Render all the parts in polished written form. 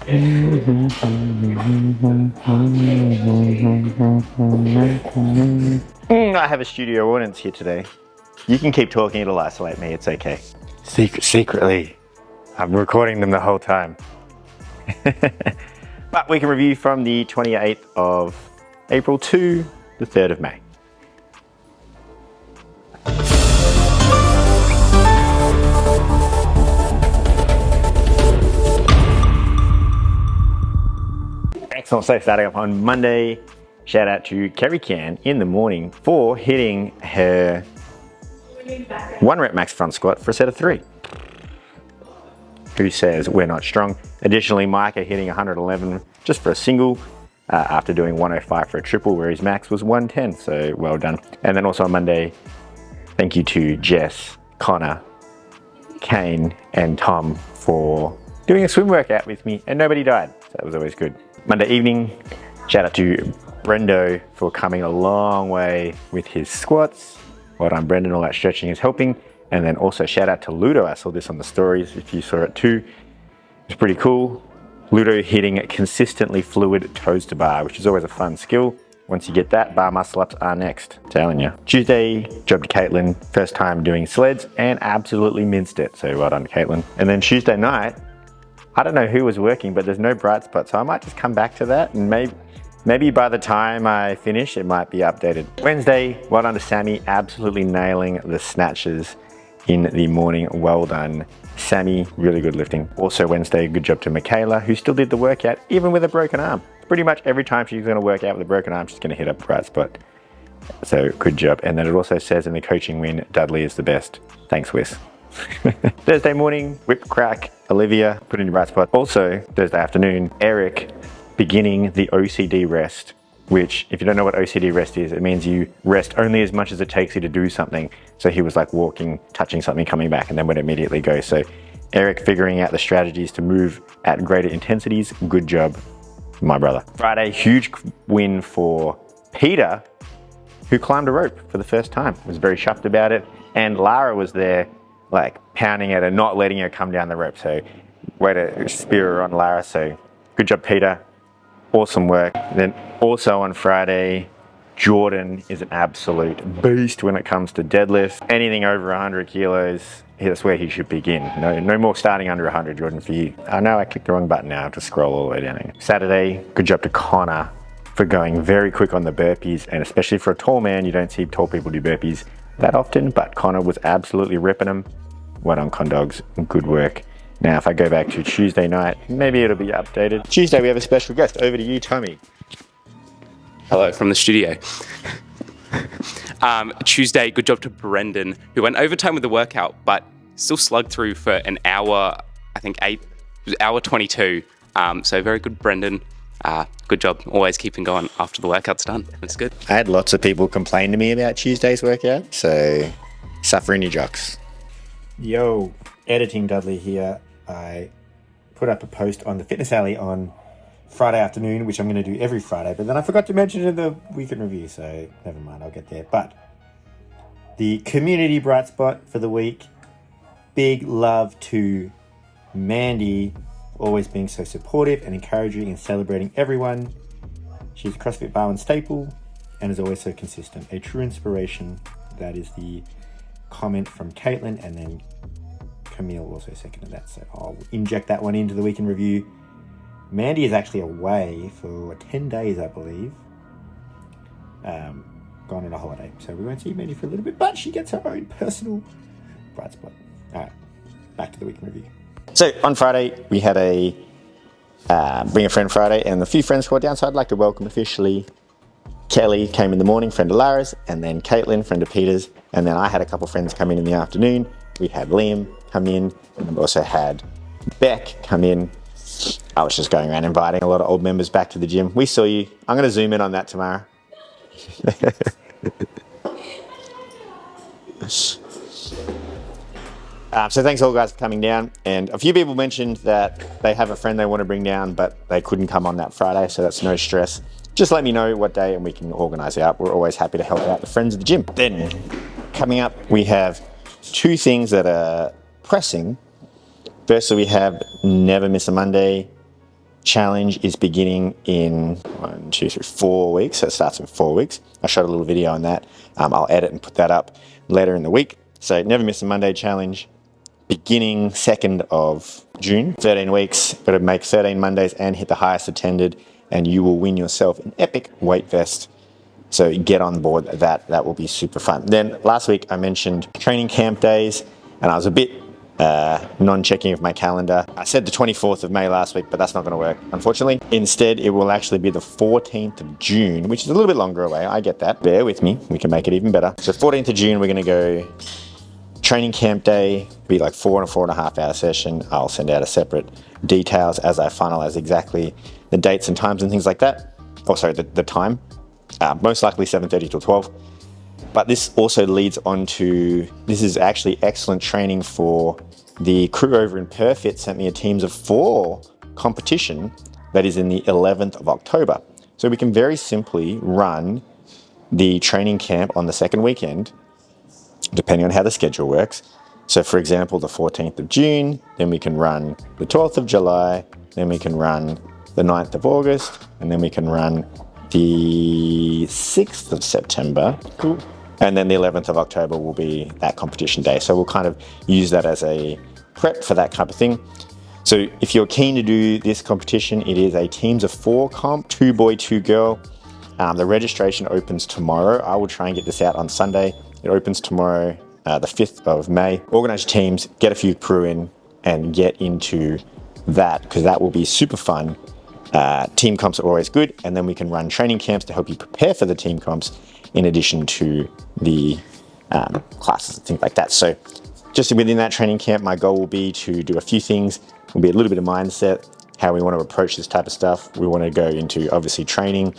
I have a studio audience here today. You can keep talking, it'll isolate me, it's okay. Secretly, I'm recording them the whole time. But we can review from the 28th of April to the 3rd of May. Excellent. So starting up on Monday, shout out to Kerry Can in the morning for hitting her 1 rep max front squat for a set of 3. Who says we're not strong? Additionally, Micah hitting 111 just for a single after doing 105 for a triple where his max was 110, so well done. And then also on Monday, thank you to Jess, Connor, Kane and Tom for doing a swim workout with me and nobody died, so that was always good. Monday evening, shout out to Brendo for coming a long way with his squats. Well done, Brendan, all that stretching is helping. And then also shout out to Ludo, I saw this on the stories, if you saw it too. It's pretty cool. Ludo hitting consistently fluid toes to bar, which is always a fun skill. Once you get that, bar muscle ups are next, telling you. Tuesday, job to Caitlin, first time doing sleds and absolutely minced it, so well done, Caitlin. And then Tuesday night, I don't know who was working, but there's no bright spot, so I might just come back to that and maybe by the time I finish, it might be updated. Wednesday, well done to Sammy, absolutely nailing the snatches in the morning. Well done, Sammy, really good lifting. Also Wednesday, good job to Michaela, who still did the workout, even with a broken arm. Pretty much every time she's gonna work out with a broken arm, she's gonna hit a bright spot. So good job. And then it also says in the coaching win, Dudley is the best. Thanks, Wiz. Thursday morning, whip crack, Olivia, put in your bright spot. Also, Thursday afternoon, Eric beginning the OCD rest, which if you don't know what OCD rest is, it means you rest only as much as it takes you to do something. So he was like walking, touching something, coming back, and then would immediately go. So Eric figuring out the strategies to move at greater intensities. Good job, my brother. Friday, huge win for Peter, who climbed a rope for the first time. Was very chuffed about it. And Lara was there like pounding at her, not letting her come down the rope. So way to spear her on, Lara. So good job, Peter. Awesome work. Then also on Friday, Jordan is an absolute beast when it comes to deadlift. Anything over 100 kilos, that's where he should begin. No more starting under 100, Jordan, for you. I know I clicked the wrong button now, I have to scroll all the way down here. Saturday, good job to Connor for going very quick on the burpees, and especially for a tall man, you don't see tall people do burpees that often, but Connor was absolutely ripping them. Well done, Condogs, good work. Now, if I go back to Tuesday night, maybe it'll be updated. Tuesday, we have a special guest. Over to you, Tommy. Hello from the studio. Tuesday, good job to Brendan, who went overtime with the workout, but still slugged through for an hour, I think hour 22. So very good, Brendan. Good job, always keeping going after the workout's done. It's good. I had lots of people complain to me about Tuesday's workout, so suffer in your jocks. Yo, editing Dudley here. I put up a post on the Fitness Alley on Friday afternoon, which I'm going to do every Friday, but then I forgot to mention it in the weekend review, so never mind, I'll get there. But the community bright spot for the week, big love to Mandy, always being so supportive and encouraging and celebrating everyone. She's a CrossFit Barwon staple and is always so consistent. A true inspiration. That is the comment from Caitlin, and then Camille also seconded that, so I'll inject that one into the weekend review. Mandy is actually away for 10 days, I believe. Gone on a holiday, so we won't see Mandy for a little bit, but she gets her own personal bright spot. All right, back to the weekend review. So on Friday, we had a Bring a Friend Friday, and a few friends called down, so I'd like to welcome officially Kelly, came in the morning, friend of Lara's, and then Caitlin, friend of Peter's, and then I had a couple friends come in the afternoon. We had Liam come in, and we also had Beck come in. I was just going around inviting a lot of old members back to the gym. We saw you. I'm going to zoom in on that tomorrow. So thanks all guys for coming down, and a few people mentioned that they have a friend they want to bring down but they couldn't come on that Friday, so that's no stress. Just let me know what day and we can organise it out. We're always happy to help out the friends of the gym. Then coming up, we have two things that are pressing. Firstly, we have never miss a Monday. challenge is beginning in 4 weeks. So it starts in 4 weeks. I shot a little video on that. I'll edit and put that up later in the week. So never miss a Monday challenge, beginning 2nd of June, 13 weeks. Got to make 13 Mondays and hit the highest attended, and you will win yourself an epic weight vest. So get on board that. That will be super fun. Then last week I mentioned training camp days, and I was a bit non-checking of my calendar. I said the 24th of May last week, but that's not going to work, unfortunately. Instead, it will actually be the 14th of June, which is a little bit longer away. I get that. Bear with me. We can make it even better. So 14th of June, we're going to go training camp day, be like 4.5 hour session. I'll send out a separate details as I finalize exactly the dates and times and things like that. Oh, sorry, the time. Most likely 7:30 till 12. But this also leads on to, this is actually excellent training for the crew over in Perth. It sent me a teams of 4 competition that is in the 11th of October. So we can very simply run the training camp on the second weekend, depending on how the schedule works. So for example, the 14th of June, then we can run the 12th of July, then we can run the 9th of August, and then we can run the 6th of September. Cool. And then the 11th of October will be that competition day. So we'll kind of use that as a prep for that type of thing. So if you're keen to do this competition, it is a teams of 4 comp, 2 boy, 2 girl. The registration opens tomorrow. I will try and get this out on Sunday. It opens tomorrow, the 5th of May. Organize your teams, get a few crew in, and get into that, because that will be super fun. Team comps are always good, and then we can run training camps to help you prepare for the team comps in addition to the classes and things like that. So just within that training camp, my goal will be to do a few things. Will be a little bit of mindset, how we want to approach this type of stuff. We want to go into obviously training.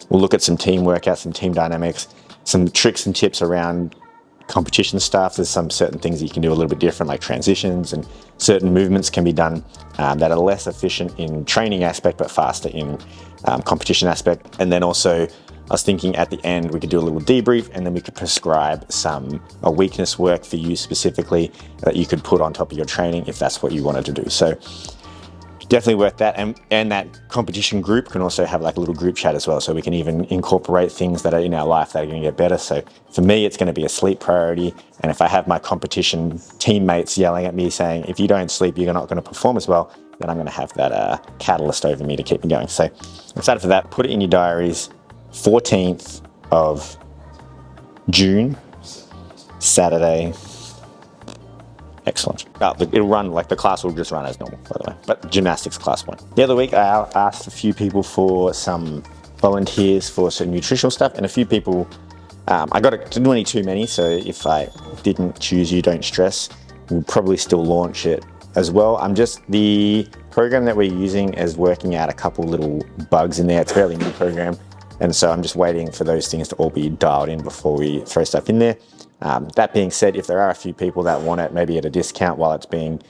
We'll look at some team workouts, some team dynamics, some tricks and tips around competition stuff. There's some certain things that you can do a little bit different, like transitions, and certain movements can be done that are less efficient in training aspect, but faster in competition aspect. And then also, I was thinking at the end, we could do a little debrief, and then we could prescribe a weakness work for you specifically that you could put on top of your training if that's what you wanted to do. So definitely worth that. And that competition group can also have like a little group chat as well. So we can even incorporate things that are in our life that are going to get better. So for me, it's going to be a sleep priority. And if I have my competition teammates yelling at me saying, if you don't sleep, you're not going to perform as well, then I'm going to have that catalyst over me to keep me going. So I'm excited for that. Put it in your diaries. 14th of June, Saturday. Excellent. It'll run, like the class will just run as normal, by the way, but gymnastics class 1. The other week, I asked a few people for some volunteers for some nutritional stuff, and a few people, I got it, only too many, so if I didn't choose you, don't stress. We'll probably still launch it as well. The program that we're using is working out a couple little bugs in there. It's a fairly new program. And so I'm just waiting for those things to all be dialed in before we throw stuff in there. That being said, if there are a few people that want it, maybe at a discount while it's being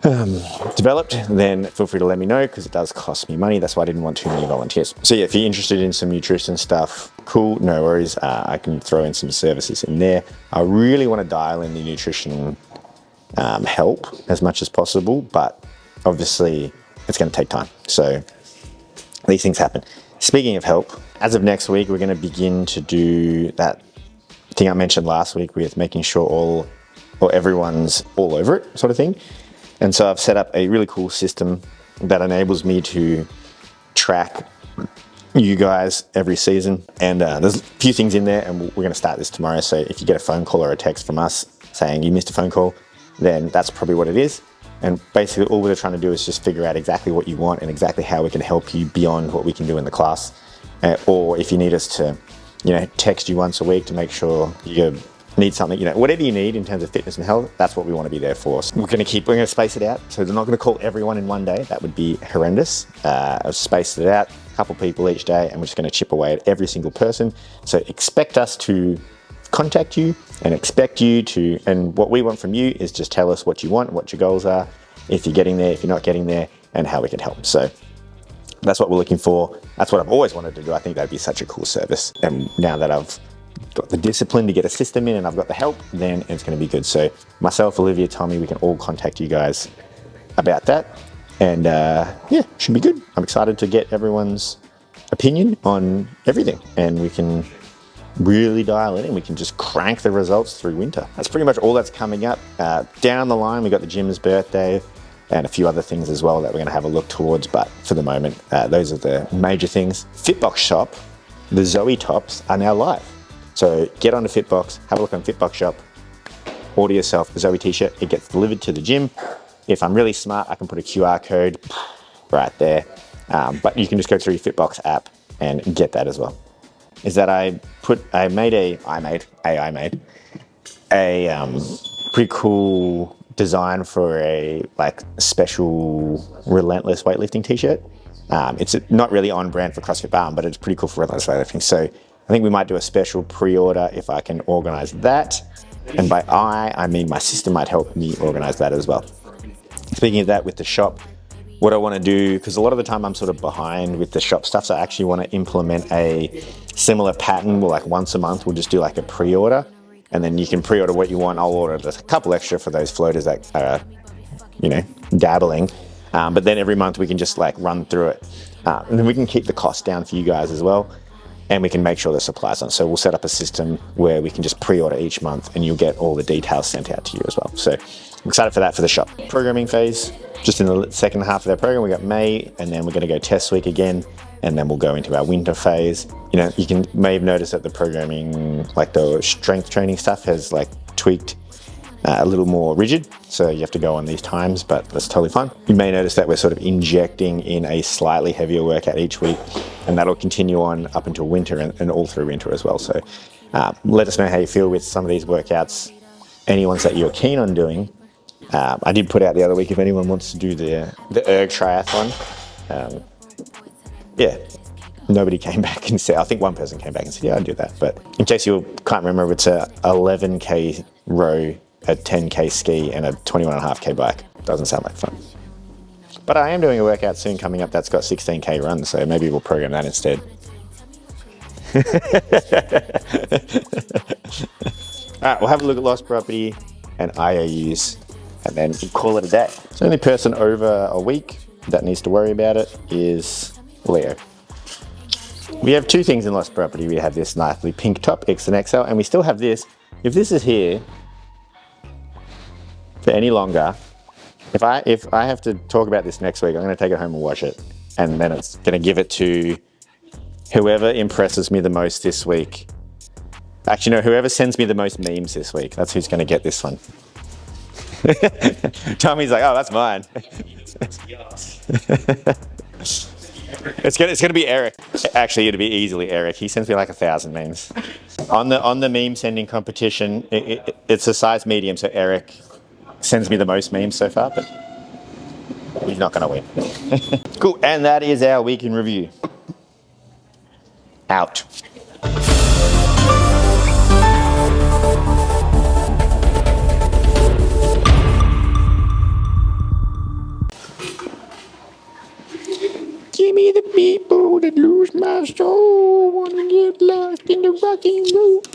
developed, then feel free to let me know, because it does cost me money. That's why I didn't want too many volunteers. So yeah, if you're interested in some nutrition stuff, cool, no worries. I can throw in some services in there. I really want to dial in the nutrition help as much as possible, but obviously it's going to take time. So these things happen. Speaking of help, as of next week, we're going to begin to do that thing I mentioned last week with making sure everyone's all over it sort of thing. And so I've set up a really cool system that enables me to track you guys every season. And there's a few things in there, and we're going to start this tomorrow. So if you get a phone call or a text from us saying you missed a phone call, then that's probably what it is. And basically all we're trying to do is just figure out exactly what you want and exactly how we can help you beyond what we can do in the class. Or if you need us to, text you once a week to make sure you need something, whatever you need in terms of fitness and health, that's what we want to be there for. So we're going to space it out. So they're not going to call everyone in one day. That would be horrendous. I've spaced it out, a couple people each day, and we're just going to chip away at every single person. So expect us to contact you and expect you to, and what we want from you is just tell us what you want, what your goals are, if you're getting there, if you're not getting there, and how we can help. So that's what we're looking for. That's what I've always wanted to do. I think that'd be such a cool service. And now that I've got the discipline to get a system in and I've got the help, then it's going to be good. So myself, Olivia, Tommy, we can all contact you guys about that. And yeah, should be good. I'm excited to get everyone's opinion on everything, and we can really dial it in. We can just crank the results through winter. That's pretty much all that's coming up. Down the line, we got the gym's birthday and a few other things as well that we're going to have a look towards. But for the moment, those are the major things. Fitbox shop, the Zoe tops are now live. So get onto Fitbox, have a look on Fitbox shop, order yourself a Zoe t-shirt. It gets delivered to the gym. If I'm really smart, I can put a QR code right there. But you can just go through your Fitbox app and get that as well. Is that I made a pretty cool design for a like special relentless weightlifting t-shirt. It's not really on brand for CrossFit Barwon, but it's pretty cool for relentless weightlifting. So I think we might do a special pre-order if I can organize that. And by I mean my sister might help me organize that as well. Speaking of that, with the shop, what I want to do, because a lot of the time I'm sort of behind with the shop stuff, so I actually want to implement a similar pattern. Well, like once a month, we'll just do like a pre-order, and then you can pre-order what you want. I'll order just a couple extra for those floaters that are, you know, dabbling. But then every month we can just like run through it. And then we can keep the cost down for you guys as well. And we can make sure the supplies on. So we'll set up a system where we can just pre-order each month and you'll get all the details sent out to you as well. So I'm excited for that for the shop. Programming phase, just in the second half of their program, we got May, and then we're going to go test week again, and then we'll go into our winter phase. You know, you may have noticed that the programming, like the strength training stuff, has like tweaked a little more rigid, so you have to go on these times, but that's totally fine. You may notice that we're sort of injecting in a slightly heavier workout each week, and that'll continue on up until winter and all through winter as well. So let us know how you feel with some of these workouts, any ones that you're keen on doing. I did put out the other week if anyone wants to do the erg triathlon. Yeah, nobody came back and said, I think one person came back and said, yeah, I'd do that. But in case you can't remember, it's a 11K row, a 10K ski, and a 21.5K bike. Doesn't sound like fun. But I am doing a workout soon coming up that's got 16K runs, so maybe we'll program that instead. All right, we'll have a look at lost property and IOUs, and then we'll call it a day. So the only person over a week that needs to worry about it is Leo. We have two things in lost property. We have this nicely pink top, X and XL, and we still have this. If this is here for any longer, if I have to talk about this next week, I'm going to take it home and wash it, and then it's going to give it to whoever impresses me the most this week. Actually, no, whoever sends me the most memes this week, that's who's going to get this one. Tommy's like, oh, that's mine. It's gonna be Eric. Actually, it'll be easily Eric. He sends me like 1,000 memes. On the meme sending competition, it's a size medium, so Eric sends me the most memes so far, but he's not gonna win. Cool, and that is our week in review. Out. Give me the people that lose my soul, wanna get lost in the rocking road.